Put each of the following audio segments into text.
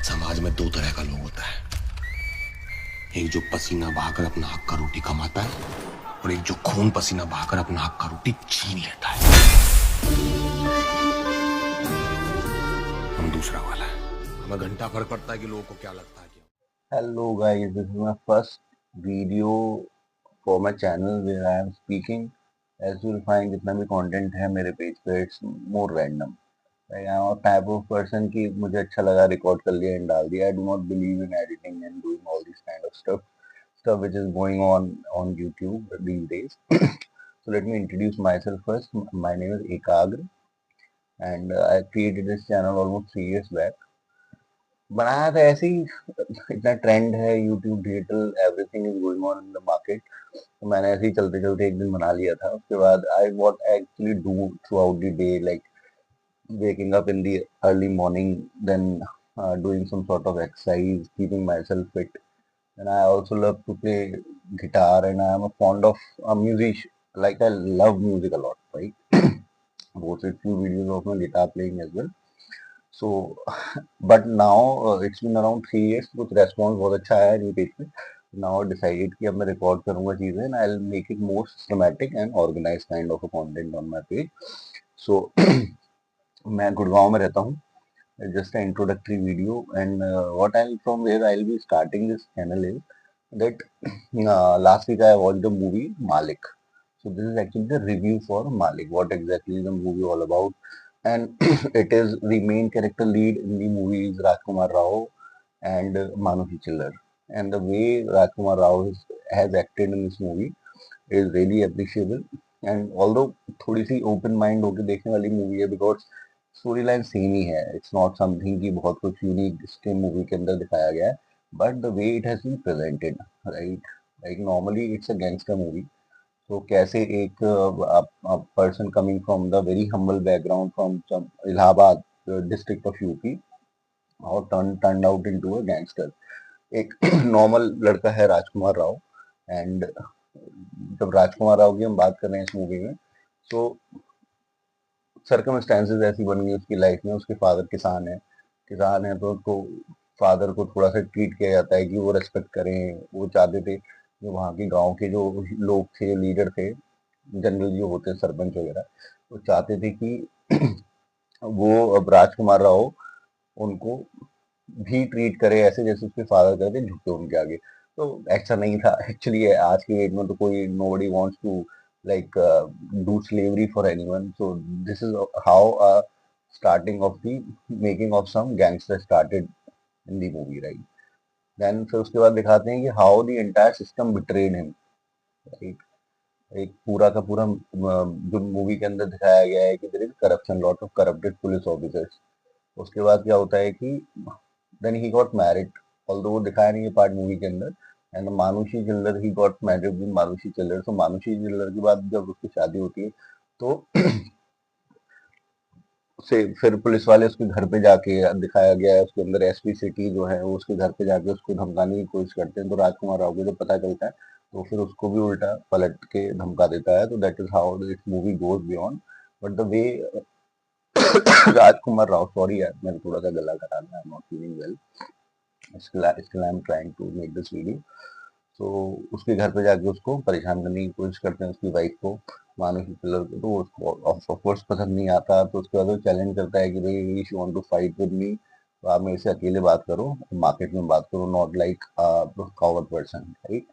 समाज में दो तरह का लोग होता है, एक जो पसीना बहाकर अपना हक का रोटी कमाता है और एक जो खून पसीना बहाकर अपना हक का रोटी छीन लेता है। हम दूसरा वाला है। हमें घंटा फर्क पड़ता है कि लोगों को क्या लगता है कि Hello guys, this is my first video for my channel where I am speaking. As you will find जितना भी content है मेरे पेज पे it's more random. Like, I am a type of person कि मुझे अच्छा लगा record कर लिया and डाल दिया. I do not believe in editing and doing all this kind of stuff which is going on YouTube these days. So let me introduce myself first. My name is Ekagra and I created this channel almost 3 years back. बनाया था ऐसे ही, इतना trend है YouTube digital everything is going on in the market, तो मैंने ऐसे ही चलते चलते एक दिन बना लिया था। उसके बाद I what actually do through out the day, like waking up in the early morning, then doing some sort of exercise, keeping myself fit. And I also love to play guitar, and I am a fond of a musician. Like I love music a lot, right? Posted few videos of my guitar playing as well. So but now it's been around 3 years, कुछ response बहुत अच्छा आया है new page पे। Now I decided कि अब मैं record करूंगा चीजें and I'll make it more systematic and organized kind of a content on my page. So मैं गुड़गांव में रहता हूँ। Just an introductory video, and what I'll from where I'll be starting this channel is that last week I watched the movie Malik. So this is actually the review for Malik. What exactly is the movie all about? And it is the main character lead in the movie is Rajkumar Rao and Manushi Chillar. And the way Rajkumar Rao has acted in this movie is really appreciable. And although थोड़ी सी open mind होके देखने वाली movie है, because story line same ही है, it's not something कि बहुत कुछ unique इसके मूवी के अंदर दिखाया गया है, but the way it has been presented, right? Like normally it's a gangster movie. तो कैसे एक person coming from the very humble background from Allahabad district of UP और turn out into a gangster. एक नॉर्मल लड़का है Rajkumar Rao. And जब राजकुमार राव की हम बात कर रहे हैं इस मूवी में, तो सर्कमस्टेंसेस ऐसी बन गई उसकी लाइफ में। उसके फादर किसान है तो उसको फादर को थोड़ा सा ट्रीट किया जाता है कि वो रेस्पेक्ट करें। वो चाहते थे जो वहाँ के गांव के जो लोग थे, लीडर थे, जनरल जो होते हैं सरपंच वगैरह, वो चाहते थे कि वो अब राजकुमार राव उनको भी ट्रीट करे ऐसे जैसे उसके फादर करते, झुके उनके आगे। तो ऐसा नहीं था एक्चुअली। आज के डेट में तो कोई nobody wants to like do slavery for anyone. So this is how starting of the making of some gangster started in the movie, right? Then फिर उसके बाद दिखाते हैं कि how the entire system betrayed him, right? एक पूरा का पूरा जो मूवी के अंदर दिखाया गया है कि there is corruption, lot of corrupted police officers. उसके बाद क्या होता है कि then he got married, although वो दिखाया नहीं है पार्ट मूवी के अंदर। एंड मानुषी चिल्लर, ही गॉट मैरिड विद मानुषी चिल्लर। तो मानुषी चिल्लर के बाद जब उसकी शादी होती है, तो से फिर पुलिस वाले उसके घर पे जाके दिखाया गया है, उसके अंदर एसपी सिटी जो है वो उसके घर पे जाके उसको धमकाने की कोशिश करते हैं। तो राजकुमार राव को जब पता चलता है तो फिर उसको भी उल्टा पलट के धमका देता है। तो that is how this movie goes beyond. But the way Rajkumar Rao, sorry यार मेरा थोड़ा सा गला खराब है, I am not feeling well, still I'm trying to make this video. तो उसके घर पे जाके उसको परेशान करने की कोशिश करते हैं, उसकी वाइफ को, मानुषी चिल्लर को। तो उसको ऑफ कोर्स पसंद नहीं आता। तो उसके बाद वो चैलेंज करता है कि भाई you want to fight with me, तो आप मेरे से अकेले बात करो, मार्केट में बात करो, not like coward person, right?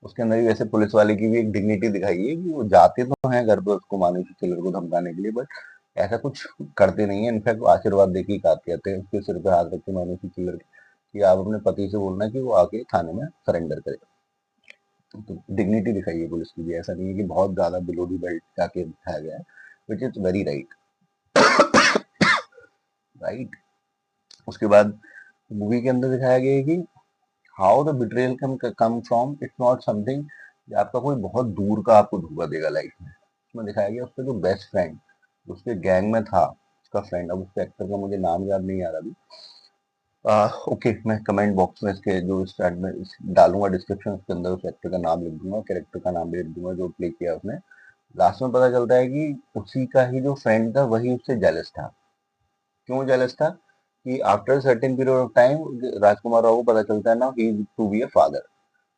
उसके अंदर भी वैसे पुलिस वाले की भी एक डिग्निटी दिखाई है कि वो जाते तो हैं घर पे उसको, मानुषी चिल्लर को धमकाने के लिए, बट ऐसा कुछ करते नहीं है। इनफैक्ट वो आशीर्वाद देके ही काट कहते हैं, उसके सिर पे हाथ रख के मानुषी चिल्लर के, कि आप अपने पति से बोलना कि वो आके थाने में सरेंडर करे। तो डिग्निटी दिखाई है पुलिस की भी, ऐसा नहीं है कि बहुत ज्यादा बिलो दी बेल्ट जाके दिखाया गया है, which is very right, right? उसके बाद मूवी के अंदर दिखाया गया है कि how the betrayal can come from, it's not something आपका कोई बहुत दूर का आपको धोखा देगा लाइफ में। उसमें दिखाया गया उसका जो बेस्ट फ्रेंड उसके गैंग में था, उसका फ्रेंड, अब उसके एक्टर का मुझे नाम याद नहीं आ रहा अभी। ओके, मैं कमेंट बॉक्स में इसके जो स्टार्ट में डालूंगा डिस्क्रिप्शन के अंदर, उस एक्टर का नाम लिख दूंगा, कैरेक्टर का नाम भी लिख दूंगा जो प्ले किया उसने। लास्ट में पता चलता है कि उसी का ही जो फ्रेंड था वही उससे जेलस था। क्यों जेलस था? कि after certain period of time Rajkumar Rao को पता चलता है ना he to be a father.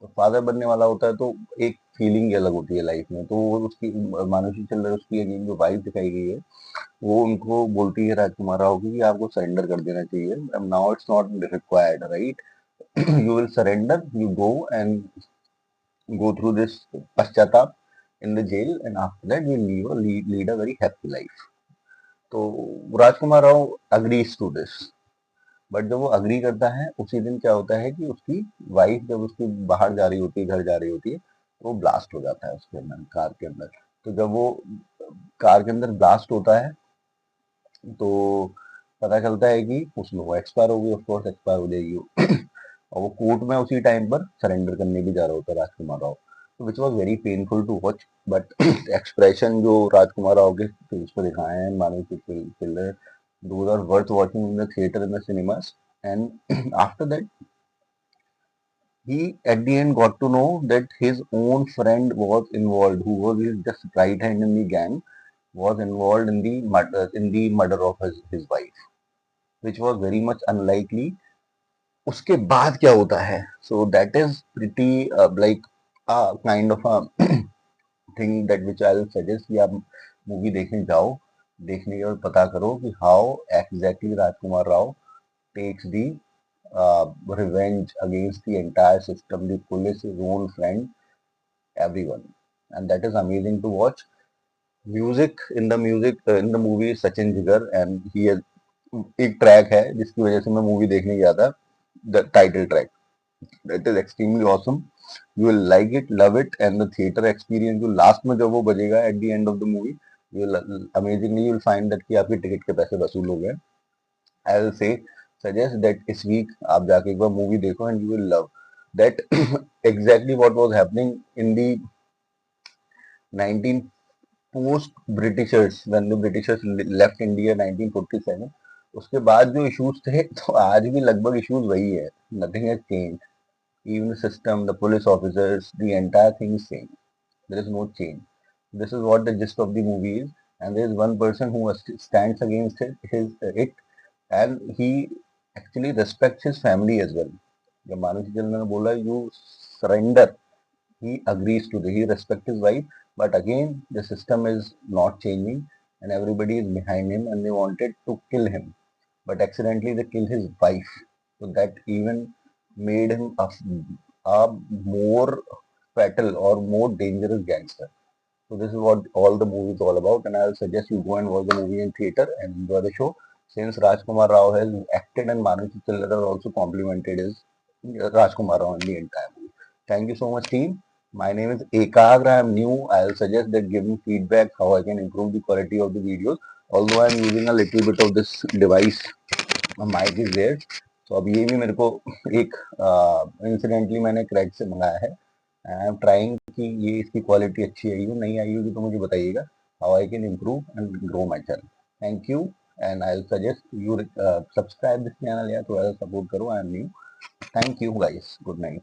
तो फादर बनने वाला होता है, तो एक फीलिंग अलग होती है लाइफ में। तो वो उसकी मानुषी चिल्लर, उसकी अगेन जो वाइफ दिखाई गई है, वो उनको बोलती है राजकुमार राव की कि आपको सरेंडर कर देना चाहिए, now it's not required, right? You will surrender, you go and go through this पश्चाताप in the jail, and after that we'll lead a very happy life. तो Rajkumar Rao agrees to this, but जब वो agree करता है उसी दिन क्या होता है कि उसकी वाइफ जब उसकी बाहर जा रही होती है, घर जा रही होती है, तो वो ब्लास्ट हो जाता है उसके अंदर, कार के अंदर। तो जब वो कार के अंदर ब्लास्ट होता है, तो पता चलता है कि उसमें वो एक्सपायर हो गई, ऑफ कोर्स एक्सपायर हो जाएगी वो। और वो कोर्ट में उसी टाइम पर सरेंडर करने भी जा रहा होता है राजकुमार राव। तो which was very painful to watch, but expression जो राजकुमार राव के फेस पर दिखाए हैं मानुषी चिल्लर, those are worth watching in the theater, in the cinemas. And after that, he at the end got to know that his own friend was involved, who was his just right hand in the gang, was involved in the murder of his wife, which was very much unlikely. उसके बाद क्या होता है, so that is pretty like a kind of a thing that which I will suggest कि आप movie देखने जाओ, देखने के बाद पता करो कि how exactly Rajkumar Rao takes the revenge against the entire system, the police, his own friend, everyone, and that is amazing to watch. Music in the movie is Sachin Jigar, and he has एक track है जिसकी वजह से मैं movie देखने गया था, the title track, that is extremely awesome. You will like it, love it, and the theatre experience जो लास्ट में जब वो बजेगा at the end of the movie, you will amazingly you will find that कि आपके ticket के पैसे वसूल हो गए। I will say suggest that इस वीक आप जाके एक बार मूवी देखो, and you will love that exactly what was happening in the 19 post Britishers, when the Britishers left India 1947। उसके बाद जो इश्यूज थे, तो आज भी लगभग इश्यूज वही है, nothing has change, even the system, the police officers, the entire thing is same. There is no change. This is what the gist of the movie is, and there is one person who stands against it, and he actually respects his family as well. जब मानुषी चिल्लर ने बोला you surrender, he agrees to this. He respects his wife, but again the system is not changing, and everybody is behind him, and they wanted to kill him, but accidentally they killed his wife. So that even made him a more fatal or more dangerous gangster. So this is what all the movie is all about, and I will suggest you go and watch the movie in theater and enjoy the show. Since Rajkumar Rao has acted and Manushi Chillar also complimented his Rajkumar Rao in the entire movie. Thank you so much, team. My name is Ekagra. I am new. I will suggest that give me feedback how I can improve the quality of the videos. Although I am using a little bit of this device, my mic is there. तो अब ये भी मेरे को एक incidentally मैंने crack से मंगाया है। आई एम ट्राइंग कि ये इसकी क्वालिटी अच्छी आई हो, नहीं आई होगी तो मुझे बताइएगा, how I can improve and grow my channel. Thank you, and I will suggest you subscribe this channel, या थोड़ा सा सपोर्ट करो, I am new. Thank you guys, good night.